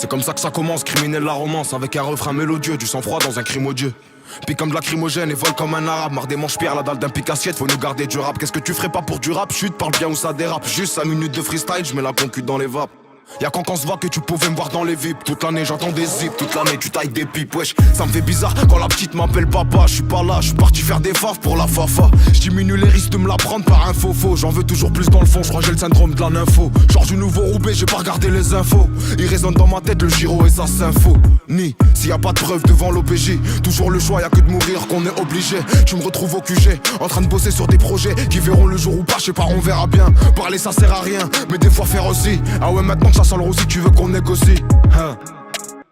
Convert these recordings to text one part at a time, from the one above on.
C'est comme ça que ça commence, criminel la romance. Avec un refrain mélodieux, du sang-froid dans un crime odieux. Pique comme de lacrymogène et vole comme un arabe. Marre des manches-pierres, la dalle d'un pic-assiette. Faut nous garder du rap. Qu'est-ce que tu ferais pas pour du rap? Chute, parle bien ou ça dérape. Juste 5 minutes de freestyle, j'mets la concu dans les vapes. Y'a quand on se voit que tu pouvais me voir dans les VIP. Toute l'année j'entends des zips, toute l'année tu tailles des pipes. Wesh, ça me fait bizarre quand la petite m'appelle papa. J'suis pas là, j'suis parti faire des faves pour la fafa. J'diminue les risques de me la prendre par un faux. J'en veux toujours plus dans le fond, j'crois que j'ai le syndrome de la nympho. Genre du nouveau Roubaix, j'ai pas regardé les infos. Il résonne dans ma tête le Giro et sa symphonie. S'il y a pas de preuve devant l'OPJ, toujours le choix, y'a que de mourir qu'on est obligé. Tu me retrouves au QG, en train de bosser sur des projets qui verront le jour ou pas, j'sais pas, on verra bien. Parler ça sert à rien, mais des fois faire aussi. Ah ouais, maintenant que ça sent le roussi, tu veux qu'on négocie, hein.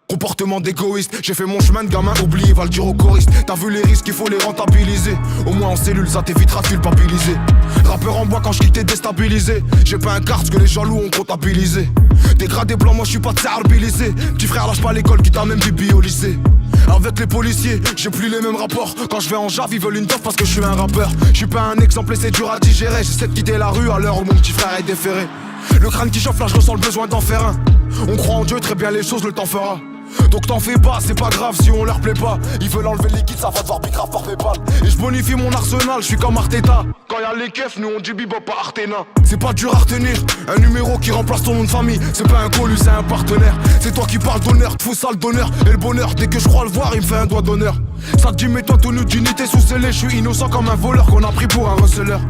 Comportement d'égoïste, j'ai fait mon chemin de gamin oublié, va le dire au choriste. T'as vu les risques, il faut les rentabiliser. Au moins en cellule, ça t'évitera de culpabiliser. Rappeur en bois quand je quitte t'es déstabilisé. J'ai pas un carte que les jaloux ont comptabilisé. Dégradé blanc, moi je suis pas de petit frère lâche pas l'école qui t'a même bibi au lycée. Avec les policiers, j'ai plus les mêmes rapports. Quand je vais en jave, ils veulent une toffe parce que je suis un rappeur. Je suis pas un exemple et c'est dur à digérer. J'essaie de quitter la rue à l'heure où mon petit frère est déféré. Le crâne qui chauffe là, je ressens le besoin d'en faire un. On croit en Dieu, très bien les choses, le temps fera. Donc t'en fais pas, c'est pas grave si on leur plaît pas. Ils veulent enlever le liquide, ça va devoir grave par PayPal. Et je bonifie mon arsenal, je suis comme Arteta. Quand y'a les keufs, nous on dit bebop pas Artena. C'est pas dur à retenir, un numéro qui remplace ton nom de famille. C'est pas un colu, c'est un partenaire. C'est toi qui parles d'honneur, te fous sale d'honneur. Et le bonheur, dès que je crois le voir, il me fait un doigt d'honneur. Ça te dit mets-toi tenue d'unité sous scellé. Je suis innocent comme un voleur qu'on a pris pour un receleur.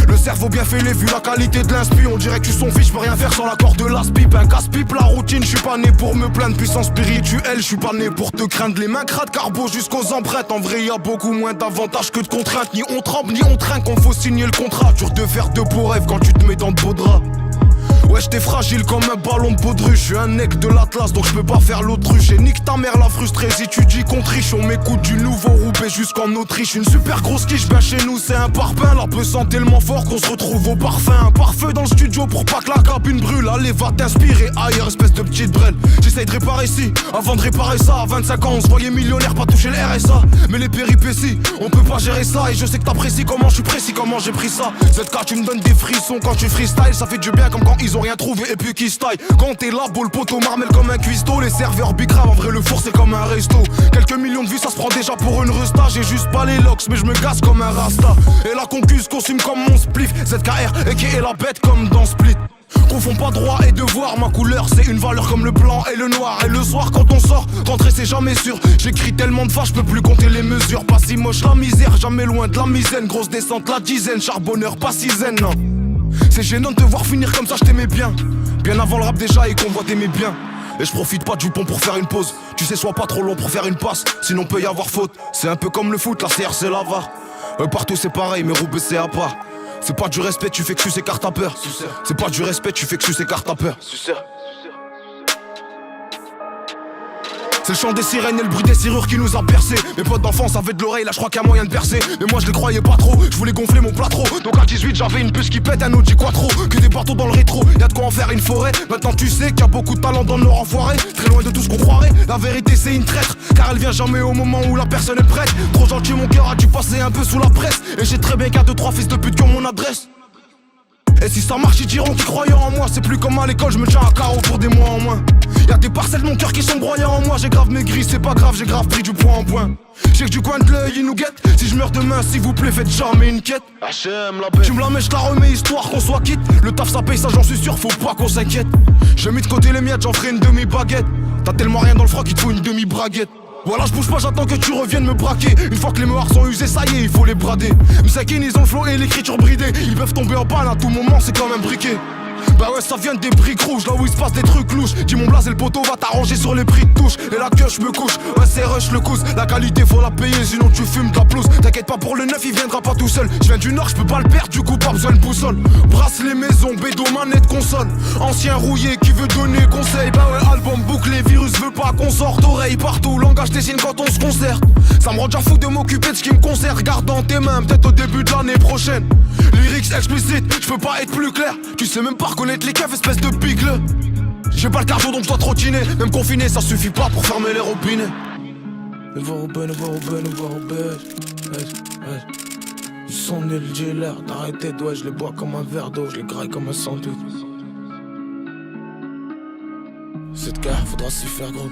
Le cerveau bien fêlé, vu la qualité de l'inspi. On dirait que tu son fils, je peux rien faire sans l'accord de l'as-pipe. Un casse-pipe, la routine, je suis pas né pour me plaindre. Puissance spirituelle, je suis pas né pour te craindre. Les mains crades, carbo jusqu'aux empreintes. En vrai, y a beaucoup moins d'avantages que de contraintes. Ni on tremble, ni on trinque, on faut signer le contrat. Dur de faire de beaux rêves quand tu te mets dans de beaux draps. Ouais, j'étais fragile comme un ballon de baudruche. Je suis un mec de l'Atlas, donc je peux pas faire l'autruche. Et nique ta mère la frustrée si tu dis qu'on triche. On m'écoute du nouveau Roubaix jusqu'en Autriche. Une super grosse quiche, ben chez nous c'est un parpaing. La peu sent tellement fort qu'on se retrouve au parfum. Un pare-feu dans le studio pour pas que la cabine brûle. Allez, va t'inspirer ailleurs, espèce de petite brêle. J'essaye de réparer ci, avant de réparer ça. À 25 ans, on se voyait millionnaire, pas toucher le RSA. Mais les péripéties, on peut pas gérer ça. Et je sais que t'apprécies comment je suis précis, comment j'ai pris ça. ZK, tu me donnes des frissons quand tu freestyle. Ça fait du bien comme quand ils ont rien trouvé et puis qui se taille. Quand t'es là, beau le poteau marmelle comme un cuistot. Les serveurs bicrave, en vrai le four c'est comme un resto. Quelques millions de vues ça se prend déjà pour une resta. J'ai juste pas les locks mais je me gasse comme un rasta. Et la concuse consume comme mon spliff. ZKR et qui est la bête comme dans Split. Confonds pas droit et devoir, ma couleur c'est une valeur comme le blanc et le noir. Et le soir quand on sort, rentrer c'est jamais sûr. J'écris tellement de fois, je peux plus compter les mesures. Pas si moche la misère, jamais loin de la misaine. Grosse descente la dizaine, charbonneur pas si zen non. C'est gênant de te voir finir comme ça, je t'aimais bien. Bien avant le rap déjà et qu'on voit t'aimer bien. Et je profite pas du pont pour faire une pause. Tu sais, sois pas trop long pour faire une passe, sinon peut y avoir faute. C'est un peu comme le foot, la CR c'est la VAR. Partout c'est pareil, mais Roubaix c'est à part. C'est pas du respect, tu fais que sucer car t'as peur. C'est pas du respect, tu fais que sucer car t'as peur. C'est le chant des sirènes et le bruit des serrures qui nous a percé. Mes potes d'enfance avaient de l'oreille, là je crois qu'il y a moyen de percer. Mais moi je les croyais pas trop, je voulais gonfler mon plâtreau. Donc à 18 j'avais une puce qui pète, un Audi Quattro. Que des bateaux dans le rétro, y'a de quoi en faire une forêt. Maintenant tu sais qu'il y a beaucoup de talent dans le Nord enfoiré. Très loin de tout ce qu'on croirait, la vérité c'est une traître. Car elle vient jamais au moment où la personne est prête. Trop gentil mon cœur a dû passer un peu sous la presse. Et j'ai très bien qu'il y a 2-3 fils de pute qui ont mon adresse. Et si ça marche ils diront qu'ils croyaient en moi. C'est plus comme à l'école, je me tiens à carreau pour des mois en moins. Y'a des parcelles de mon cœur qui sont broyées en moi. J'ai grave maigri, c'est pas grave, j'ai grave pris du point en point. J'ai que du coin de l'œil, ils nous guettent. Si je meurs demain, s'il vous plaît, faites jamais une quête. HM, la bête. Tu me la mets, je la remets, histoire qu'on soit quitte. Le taf ça paye, ça j'en suis sûr, faut pas qu'on s'inquiète. J'ai mis de côté les miettes, j'en ferai une demi-baguette. T'as tellement rien dans le froc qu'il te faut une demi-braguette. Voilà, je bouge pas, j'attends que tu reviennes me braquer. Une fois que les mémoires sont usés, ça y est, il faut les brader. Msakin, ils ont le flow et l'écriture bridée. Ils peuvent tomber en panne à tout moment, c'est comme un briquet. Bah ouais, ça vient des briques rouges, là où il se passe des trucs louches. Dis mon blaze et le poteau va t'arranger sur les prix de touche. Et la queue, je me couche, ouais c'est rush le cousse. La qualité faut la payer, sinon tu fumes ta pelouse. T'inquiète pas pour le neuf, il viendra pas tout seul. Je viens du nord, je peux pas le perdre, du coup pas besoin de boussole. Brasse les maisons, bédo, manette, console. Ancien rouillé qui veut donner conseil. Bah ouais, album bouclé, virus veut pas qu'on sorte. Oreille partout, langage des signes quand on se concerte. Ça me rend déjà fou de m'occuper de ce qui me concerne. Garde dans tes mains, peut-être au début de l'année prochaine. Lyrics explicite, je peux pas être plus clair. Tu sais même pas reconnaître les keufs, espèce de picle. J'ai pas le cardio donc je dois trottiner. Même confiné, ça suffit pas pour fermer les robinets. Ils sont nuls, j'ai l'air d'arrêter. Ouais, je les bois comme un verre d'eau, je les graille comme un sandwich. Cette guerre, faudra s'y faire gros.